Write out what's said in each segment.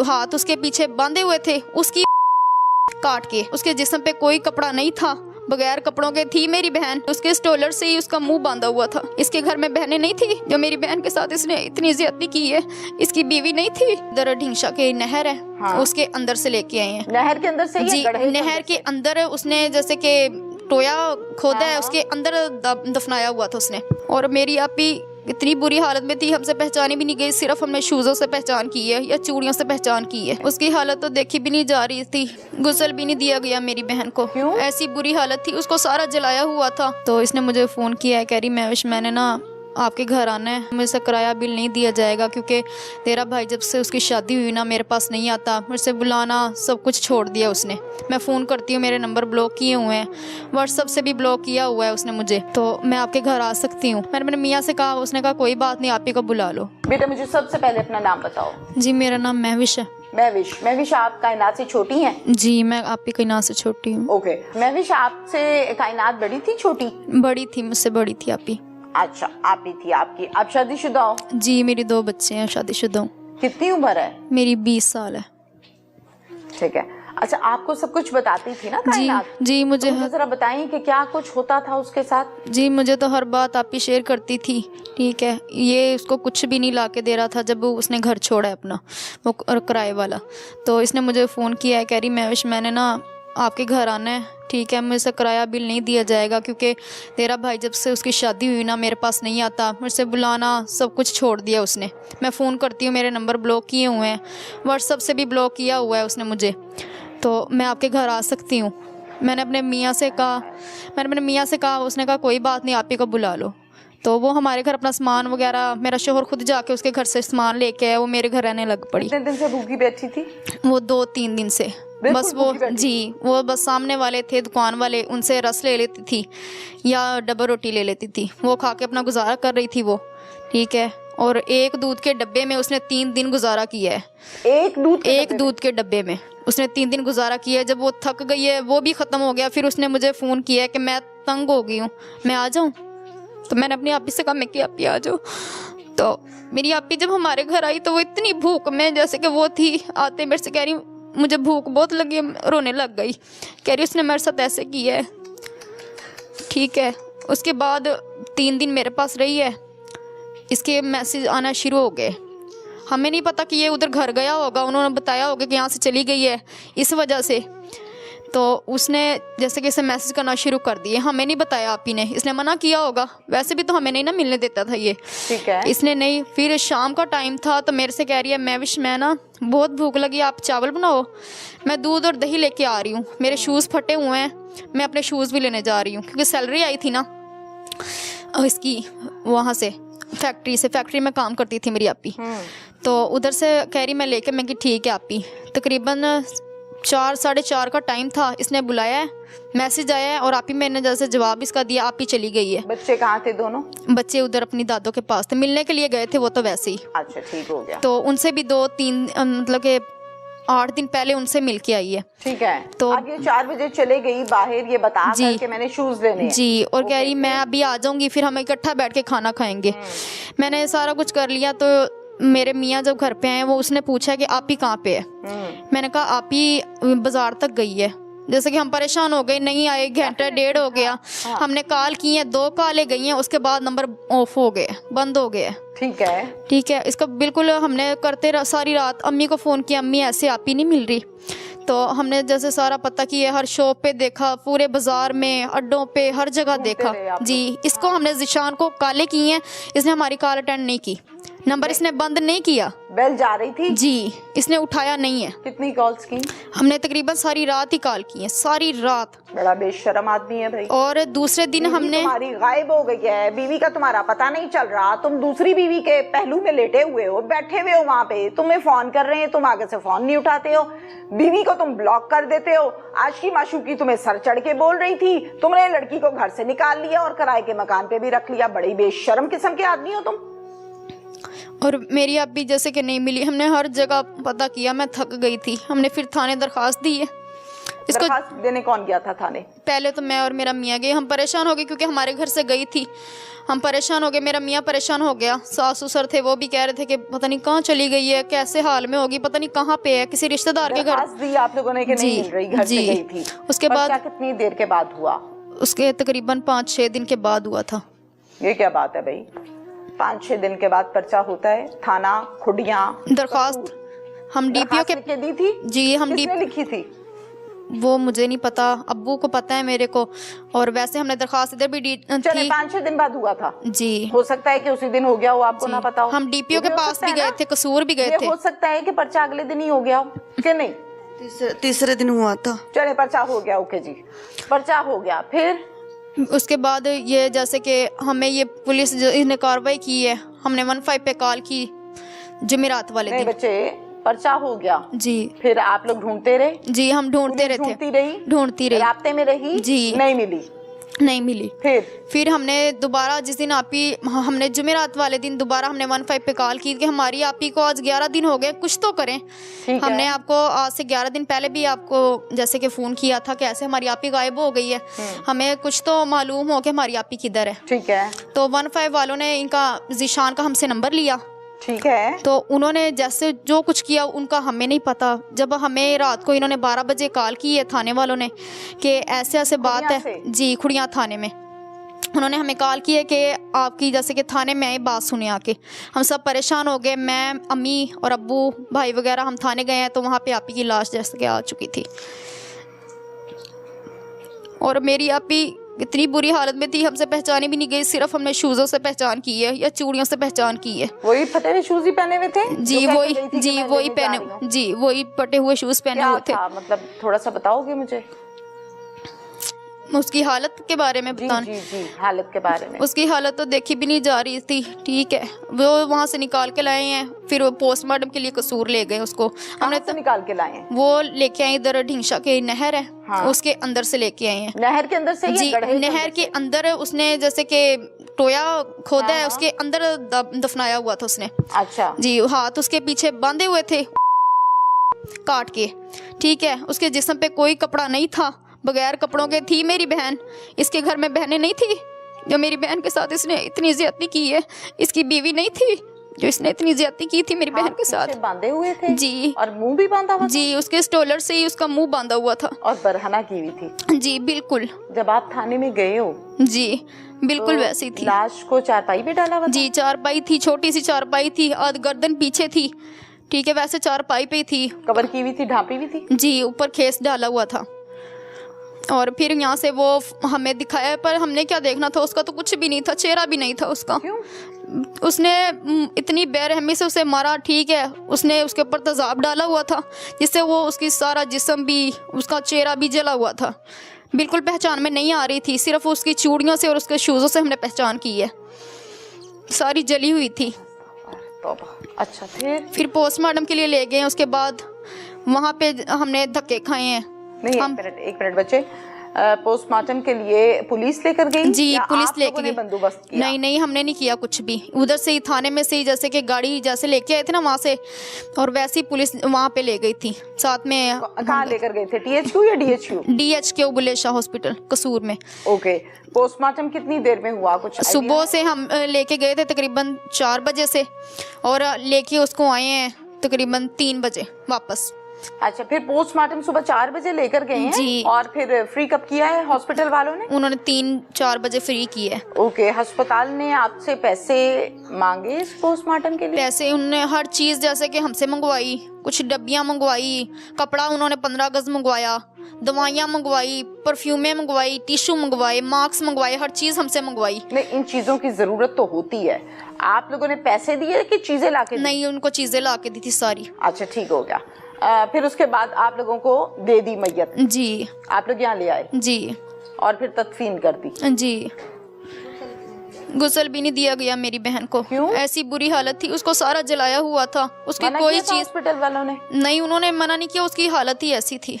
हाथ उसके पीछे बांधे हुए थे, उसकी काट के, उसके जिस्म पे कोई कपड़ा नहीं था, बगैर कपड़ों के थी मेरी बहन, उसके स्टोलर से ही उसका मुंह बांधा हुआ था। इसके घर में बहनें नहीं थी जो मेरी बहन के साथ इसने इतनी ज्यादती की है। इसकी बीवी नहीं थी। इधर ढिंशा के नहर है, हाँ। उसके अंदर से लेके आए हैं। नहर के अंदर से? जी, नहर के अंदर उसने जैसे कि टोया खोदा है, उसके अंदर दफनाया हुआ था उसने। और मेरी आपी इतनी बुरी हालत में थी, हमसे पहचानी भी नहीं गई, सिर्फ हमने शूज़ों से पहचान की है या चूड़ियों से पहचान की है। उसकी हालत तो देखी भी नहीं जा रही थी, गुस्ल भी नहीं दिया गया मेरी बहन को। क्यों? ऐसी बुरी हालत थी, उसको सारा जलाया हुआ था। तो इसने मुझे फ़ोन किया है, कह रही मैंने ना आपके घर आना है, मुझसे किराया बिल नहीं दिया जाएगा क्योंकि तेरा भाई जब से उसकी शादी हुई ना मेरे पास नहीं आता, मुझसे बुलाना सब कुछ छोड़ दिया उसने। मैं फ़ोन करती हूँ, मेरे नंबर ब्लॉक किए हुए हैं, व्हाट्सअप से भी ब्लॉक किया हुआ है उसने मुझे। तो मैं आपके घर आ सकती हूँ? मैंने मियाँ से कहा, उसने कहा कोई बात नहीं, आप ही को बुला लो। बेटा मुझे सबसे पहले अपना नाम बताओ। जी, मेरा नाम महविश है। महविश आप कायनात से छोटी हैं? जी, मैं आप ही कायनात से छोटी हूँ। ओके महविश, आपसे कायनात बड़ी थी छोटी? बड़ी थी, मुझसे बड़ी थी आप ही। अच्छा, आप ही थी। आपकी आप शादीशुदा हो? जी, मेरी 2 बच्चे हैं, शादीशुदा हूँ। कितनी उम्र है? मेरी 20 साल है। ठीक है। अच्छा, आपको सब कुछ बताती थी ना कायनात? जी मुझे जरा बताएं कि क्या कुछ होता था उसके साथ। जी, मुझे तो हर बात आप ही शेयर करती थी। ठीक है, ये उसको कुछ भी नहीं ला के दे रहा था जब उसने घर छोड़ा है अपना, वो किराए वाला। तो इसने मुझे फ़ोन किया है, कह रही मैंने ना आपके घर आना है, ठीक है, मुझसे किराया बिल नहीं दिया जाएगा क्योंकि तेरा भाई जब से उसकी शादी हुई ना मेरे पास नहीं आता, मुझसे बुलाना सब कुछ छोड़ दिया उसने। मैं फ़ोन करती हूँ, मेरे नंबर ब्लॉक किए हुए हैं, व्हाट्सअप से भी ब्लॉक किया हुआ है उसने मुझे। तो मैं आपके घर आ सकती हूँ? मैंने अपने मियाँ से कहा, उसने कहा कोई बात नहीं, आप ही को बुला लो। तो वो हमारे घर अपना सामान वगैरह, मेरा शोहर खुद जाके उसके घर से सामान लेके आया, वो मेरे घर रहने लग पड़ी। कितने दिन से भूखी बैठी थी वो? 2-3 दिन से बस। वो बस सामने वाले थे दुकान वाले, उनसे रस ले लेती थी या डबल रोटी ले लेती थी, वो खा के अपना गुजारा कर रही थी वो। ठीक है, और एक दूध के डब्बे में उसने 3 दिन गुजारा किया है। एक दूध के डब्बे में उसने 3 दिन गुजारा किया है। जब वो थक गई है, वो भी ख़त्म हो गया, फिर उसने मुझे फ़ोन किया है कि मैं तंग हो गई हूँ, मैं आ जाऊँ? तो मैंने अपनी आपी से कहा मैं कि आपी आ जाओ। तो मेरी आपी जब हमारे घर आई तो वो इतनी भूख में जैसे कि वो थी, आते मेरे से कह रही मुझे भूख बहुत लगी, रोने लग गई। कह रही उसने मेरे साथ ऐसे किया है। ठीक है, उसके बाद 3 दिन मेरे पास रही है, इसके मैसेज आना शुरू हो गए। हमें नहीं पता कि ये उधर घर गया होगा, उन्होंने बताया होगा कि यहाँ से चली गई है इस वजह से। तो उसने जैसे कि इसे मैसेज करना शुरू कर दिए, हमें नहीं बताया आप ही ने, इसने मना किया होगा, वैसे भी तो हमें नहीं ना मिलने देता था ये। ठीक है। इसने नहीं, फिर शाम का टाइम था तो मेरे से कह रही है मैं ना बहुत भूख लगी, आप चावल बनाओ, मैं दूध और दही लेके आ रही हूँ, मेरे शूज़ फटे हुए हैं, मैं अपने शूज़ भी लेने जा रही हूँ क्योंकि सैलरी आई थी ना इसकी वहाँ से, फैक्ट्री में काम करती थी मेरी आपी। तो उधर से कह रही मैं लेके, मैं कि ठीक है आपी। तकरीबन 4-4:30 का टाइम था, इसने बुलाया है, मैसेज आया है और आप ही मैंने जैसे जवाब इसका दिया, आप ही चली गई है। बच्चे कहाँ थे दोनों? बच्चे उधर अपनी दादों के पास थे, मिलने के लिए गए थे वो तो वैसे ही। अच्छा, ठीक हो गया। तो उनसे भी 2-3 मतलब के 8 दिन पहले उनसे मिल के आई है। ठीक है। तो अब ये 4 बजे चले गई बाहर, ये बता कर मैंने शूज लेने हैं। जी, और कह रही मैं अभी आ जाऊंगी, फिर हम इकट्ठा बैठ के खाना खाएंगे। मैंने सारा कुछ कर लिया। तो मेरे मियाँ जब घर पे आए, वो उसने पूछा कि आप ही कहाँ पे है। मैंने कहा आप ही बाजार तक गई है। जैसे कि हम परेशान हो गए, नहीं आए, घंटा 1.5 हो गया। हमने कॉल की है, 2 कॉलें गई हैं, उसके बाद नंबर ऑफ हो गए, बंद हो गए। ठीक है, इसका बिल्कुल हमने करते सारी रात अम्मी को फ़ोन किया, अम्मी ऐसे आप ही नहीं मिल रही। तो हमने जैसे सारा पता किया, हर शॉप पे देखा, पूरे बाजार में, अड्डों पे, हर जगह देखा। जी, इसको हमने ज़िशान को कॉलें की हैं, इसने हमारी कॉल अटेंड नहीं की, नंबर इसने बंद नहीं किया। बेल जा रही थी जी, इसने उठाया नहीं है। कितनी कॉल्स की? हमने तकरीबन सारी रात ही कॉल की है, सारी रात। बड़ा बेशर्म आदमी है भाई। और दूसरे दिन हमने, तुम्हारी गायब हो गई है, बीवी का तुम्हारा पता नहीं चल रहा, तुम दूसरी बीवी के पहलू में लेटे हुए हो, बैठे हुए हो वहाँ पे, तुम्हें फोन कर रहे हैं, तुम आगे से फोन नहीं उठाते हो, बीवी को तुम ब्लॉक कर देते हो। आज की माशूकी तुम्हें सर चढ़ के बोल रही थी, तुमने लड़की को घर से निकाल लिया और किराए के मकान पे भी रख लिया। बड़ी बेशर्म किस्म के आदमी हो तुम। और मेरी अभी जैसे कि नहीं मिली, हमने हर जगह पता किया, मैं थक गई थी। हमने फिर थाने दरख्वास्त दी है, इसको दरखास्त देने कौन गया था थाने? पहले तो मैं और मेरा मियाँ गए। हम परेशान हो गए क्योंकि हमारे घर से गई थी। हम परेशान हो गए, मेरा मियाँ परेशान हो गया। सास ससुर थे, वो भी कह रहे थे कि पता नहीं कहाँ चली गई है, कैसे हाल में होगी, पता नहीं कहाँ पे है, किसी रिश्तेदार के घर। दरखास्त दी आप लोगों ने कि नहीं मिल रही, घर से गई थी? उसके बाद कितनी देर के बाद हुआ? उसके तकरीबन 5-6 दिन के बाद हुआ था। ये क्या बात है भाई, 5-6 दिन के बाद पर्चा होता है? थाना, खुडियां, दरखास्त हम डीपीओ के दी थी जी, हम किसने लिखी थी? वो मुझे नहीं पता, अब्बू को पता है मेरे को। और वैसे हमने दरखास्त इधर भी चले 5-6 दिन बाद हुआ था जी। हो सकता है कि उसी दिन हो गया हो, आपको ना पता हो। हम डीपीओ के पास भी गए थे, कसूर भी गए थे। हो सकता है कि पर्चा अगले दिन ही हो गया हो कि नहीं? तीसरे दिन हुआ था। चले पर्चा हो गया, ओके जी, पर्चा हो गया। फिर उसके बाद ये जैसे कि हमें ये पुलिस ने कार्रवाई की है, हमने 15 पे कॉल की जुमेरात वाले दिन। बच्चे पर्चा हो गया जी, फिर आप लोग ढूंढते रहे? जी हम ढूंढते रहे थे, ढूंढती रही, रास्ते में रही जी, नहीं मिली, नहीं मिली। फिर हमने दोबारा जिस दिन आपी हमने जुमेरात वाले दिन दोबारा हमने 15 पे कॉल की कि हमारी आपी को आज 11 दिन हो गए, कुछ तो करें। हमने आपको आज से 11 दिन पहले भी आपको जैसे कि फ़ोन किया था कि ऐसे हमारी आपी गायब हो गई है, हमें कुछ तो मालूम हो कि हमारी आपी किधर है। ठीक है, तो 15 वालों ने इनका जीशान का हमसे नंबर लिया। ठीक है, तो उन्होंने जैसे जो कुछ किया उनका हमें नहीं पता। जब हमें रात को इन्होंने 12 बजे कॉल की है थाने वालों ने कि ऐसे ऐसे बात है जी, खुड़िया थाने में उन्होंने हमें कॉल की है कि आपकी जैसे कि थाने में आई बात सुने आके। हम सब परेशान हो गए, मैं, अम्मी और अब्बू भाई वगैरह हम थाने गए हैं। तो वहाँ पे आपी की लाश जैसे कि आ चुकी थी और मेरी आपी इतनी बुरी हालत में थी, हमसे पहचानी भी नहीं गई। सिर्फ हमने शूज़ों से पहचान की है या चूड़ियों से पहचान की है। वही फटे हुए शूज ही पहने हुए थे? जी वही, जी वही पहने, जी वही फटे हुए शूज पहने हुए थे। मतलब थोड़ा सा बताओगे मुझे उसकी हालत के बारे में बताना? जी, हालत के बारे में। उसकी हालत तो देखी भी नहीं जा रही थी, ठीक है। वो वहाँ से निकाल के लाए हैं, फिर वो पोस्टमार्टम के लिए कसूर ले गए उसको। हमने तो निकाल के लाए हैं? वो लेके आए, इधर ढिंशा के नहर है, हाँ। उसके अंदर से लेके आए हैं। नहर के अंदर से? जी, नहर के अंदर उसने जैसे कि टोया खोदा है, उसके अंदर दफनाया हुआ था उसने। अच्छा जी, हाथ उसके पीछे बांधे हुए थे काट के, ठीक है। उसके जिस्म पे कोई कपड़ा नहीं था, बगैर कपड़ों के थी मेरी बहन। इसके घर में बहनें नहीं थी जो मेरी बहन के साथ इसने इतनी ज्यादती की है। इसकी बीवी नहीं थी जो इसने इतनी ज्यादती की थी मेरी बहन के साथ। बांधे हुए थे जी, और मुंह भी बांधा हुआ? जी, उसके स्टोलर से ही उसका मुंह बांधा हुआ था और बरहना की हुई थी? जी बिल्कुल। जब आप थाने में गए हो? जी बिल्कुल तो वैसी थी। लाश को चारपाई पे डाला हुआ? जी, चारपाई थी, छोटी सी चारपाई थी, आध गर्दन पीछे थी, ठीक है। वैसे चारपाई पे थी, कवर की हुई थी, ढांपी हुई थी? जी, ऊपर खेस डाला हुआ था। और फिर यहाँ से वो हमें दिखाया, पर हमने क्या देखना था, उसका तो कुछ भी नहीं था, चेहरा भी नहीं था उसका। क्यों? उसने इतनी बेरहमी से उसे मारा, ठीक है। उसने उसके ऊपर तेजाब डाला हुआ था जिससे वो उसकी सारा जिस्म भी, उसका चेहरा भी जला हुआ था। बिल्कुल पहचान में नहीं आ रही थी, सिर्फ उसकी चूड़ियों से और उसके शूज़ों से हमने पहचान की है, सारी जली हुई थी। अच्छा, फिर पोस्टमार्टम के लिए ले गए। उसके बाद वहाँ पे हमने धक्के खाए हैं। नहीं, एक मिनट बच्चे, पोस्टमार्टम के लिए पुलिस लेकर गई? जी, पुलिस लेके गई। बंदोबस्त किया? नहीं, हमने नहीं किया कुछ भी। उधर से ही थाने में से ही जैसे कि गाड़ी जैसे लेके आए थे ना वहाँ से, और वैसी पुलिस वहाँ पे ले गई थी साथ में। कहाँ लेकर गए थे, THQ या DHQ? DHQ बुलेशा हॉस्पिटल कसूर में। ओके, पोस्टमार्टम कितनी देर में हुआ, कुछ सुबह से हम लेके गए थे तकरीबन 4 बजे से, और लेके उसको आए हैं तकरीबन 3 बजे वापस। अच्छा, फिर पोस्टमार्टम सुबह 4 बजे लेकर गए हैं? जी। और फिर फ्री कब किया है हॉस्पिटल वालों ने? उन्होंने 3-4 बजे फ्री की है। ओके, अस्पताल ने आपसे पैसे मांगे इस पोस्टमार्टम के लिए? पैसे उन्होंने हर चीज़ जैसे कि हमसे मंगवाई, कुछ डब्बियाँ मंगवाई, कपड़ा उन्होंने 15 गज मंगवाया, दवाइयाँ मंगवाई, परफ्यूमें मंगवाई, टिश्यू मंगवाए, मास्क मंगवाए, हर चीज़ हमसे मंगवाई। नहीं, इन चीज़ों की ज़रूरत तो होती है। आप लोगों ने पैसे दिए कि चीज़ें लाके दी? नहीं, उनको चीज़ें ला के दी थी सारी। अच्छा, ठीक हो गया। फिर उसके बाद आप लोगों को दे दी मैयत? जी, आप लोग यहाँ ले आए? जी, और फिर तदफीन कर दी? जी। गुस्ल भी नहीं दिया गया मेरी बहन को। क्यों? ऐसी बुरी हालत थी, उसको सारा जलाया हुआ था, उसकी कोई चीज हॉस्पिटल वालों ने नहीं, उन्होंने मना नहीं किया, उसकी हालत ही ऐसी थी।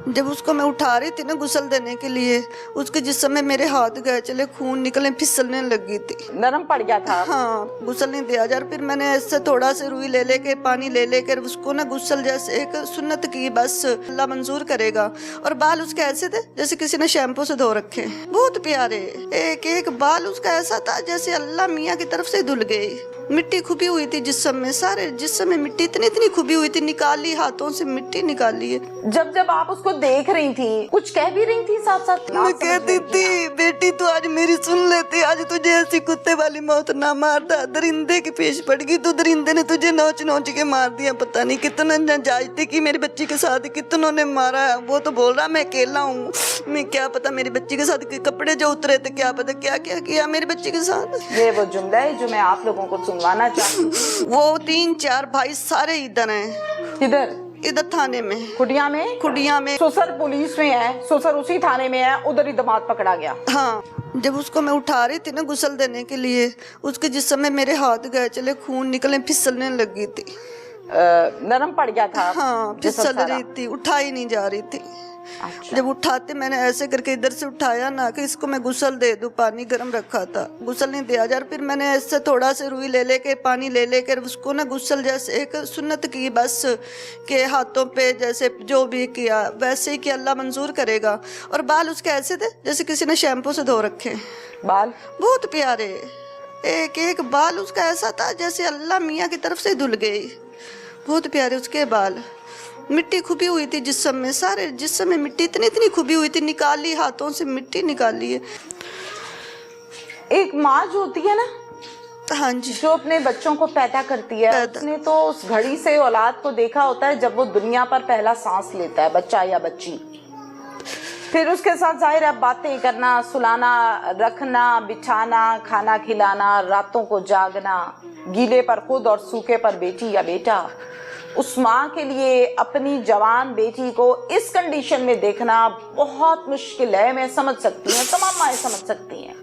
जब उसको मैं उठा रही थी ना गुस्ल देने के लिए, उसके जिस समय मेरे हाथ गए चले, खून निकले, फिसलने लगी थी। नरम पड़ गया था। हाँ, गुस्ल नहीं दिया जा रहा। फिर मैंने ऐसे थोड़ा से रुई ले लेके, पानी ले लेकर उसको ना गुस्ल जैसे एक सुन्नत की, बस अल्लाह मंजूर करेगा। और बाल उसके ऐसे थे जैसे किसी ने शैम्पू से धो रखे, बहुत प्यारे। एक एक बाल उसका ऐसा था जैसे अल्लाह मियाँ की तरफ से धुल गई। मिट्टी खुबी हुई थी जिस्म में, सारे जिस्म में मिट्टी इतनी इतनी खुबी हुई थी, निकाली, हाथों से मिट्टी निकाली है। जब जब आप उसको देख रही थी, कुछ कह भी रही थी साथ साथ? मैं कहती थी, बेटी तू आज मेरी सुन लेती, आज तुझे ऐसी कुत्ते वाली मौत ना मारता। दरिंदे की पेश पड़ गई, तो दरिंदे ने तुझे नोच नोच के मार दिया। पता नहीं कितना नाजायज थी कि मेरी बच्ची के साथ कितनों ने मारा। वो तो बोल रहा मैं अकेला हूँ, मैं क्या पता मेरी बच्ची के साथ कपड़े जो उतरे थे, क्या पता क्या क्या किया मेरी बच्ची के साथ। ये वो जुमला है जो मैं आप लोगों को सुनवाना चाहती हूँ। वो 3-4 भाई सारे इधर हैं। किधर? इधर थाने में, खुडिया में। खुडिया में। ससुर पुलिस में है, ससुर उसी थाने में है, उधर ही दामाद पकड़ा गया। हाँ, जब उसको मैं उठा रही थी ना गुस्ल देने के लिए, उसके जिस समय मेरे हाथ गए चले, खून निकले, फिसलने लगी थी। नरम पड़ गया था। हाँ, फिसल रही थी, उठाई नहीं जा रही थी। अच्छा। जब उठाते मैंने ऐसे करके इधर से उठाया ना कि इसको मैं गुस्ल दे दूं, पानी गर्म रखा था, गुस्ल नहीं दिया जा रहा। फिर मैंने ऐसे थोड़ा से रुई ले लेके, पानी ले लेकर उसको ना गुस्ल जैसे एक सुन्नत की, बस के हाथों पे जैसे जो भी किया वैसे ही कि अल्लाह मंजूर करेगा। और बाल उसके ऐसे थे जैसे किसी ने शैम्पू से धो रखे, बाल बहुत प्यारे। एक एक बाल उसका ऐसा था जैसे अल्लाह मियाँ की तरफ से धुल गई, बहुत प्यारे उसके बाल। मिट्टी खुबी हुई थी जिस्म में, सारे जिस्म में मिट्टी इतनी इतनी खुबी हुई थी, निकाली, हाथों से मिट्टी निकाली है। एक माँ जो होती है ना, हाँ जी, जो अपने बच्चों को पैदा करती है, उसने तो उस घड़ी से औलाद को देखा होता है जब वो दुनिया पर पहला सांस लेता है, बच्चा या बच्ची। फिर उसके साथ जाहिर है बातें करना, सुलाना, रखना, बिछाना, खाना खिलाना, रातों को जागना, गीले पर खुद और सूखे पर बेटी या बेटा। उस माँ के लिए अपनी जवान बेटी को इस कंडीशन में देखना बहुत मुश्किल है। मैं समझ सकती हूँ, तमाम माएँ समझ सकती हैं।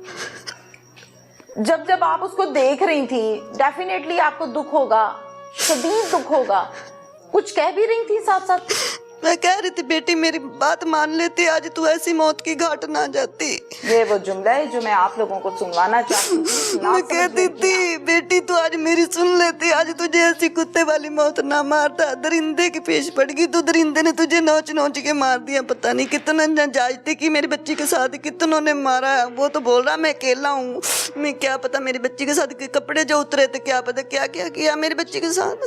जब जब आप उसको देख रही थी, डेफिनेटली आपको दुख होगा, शदीद दुख होगा। कुछ कह भी रही थी साथ साथ? मैं कह रही थी बेटी मेरी बात मान लेती, आज तू ऐसी मौत की घाट ना जाती। ये वो जुमला है जो मैं आप लोगों को सुनवाना चाहती हूँ। मैं कहती थी, बेटी तू आज मेरी सुन लेती, आज तुझे ऐसी कुत्ते वाली मौत ना मारता। दरिंदे की पेश पड़ गई, तो दरिंदे ने तुझे नोच नोच के मार दिया। पता नहीं कितना नाजायज थी कि मेरी बच्ची के साथ कितनों ने मारा। वो तो बोल रहा मैं अकेला हूँ, मैं क्या पता मेरी बच्ची के साथ कपड़े जो उतरे थे, क्या पता क्या क्या किया मेरी बच्ची के साथ।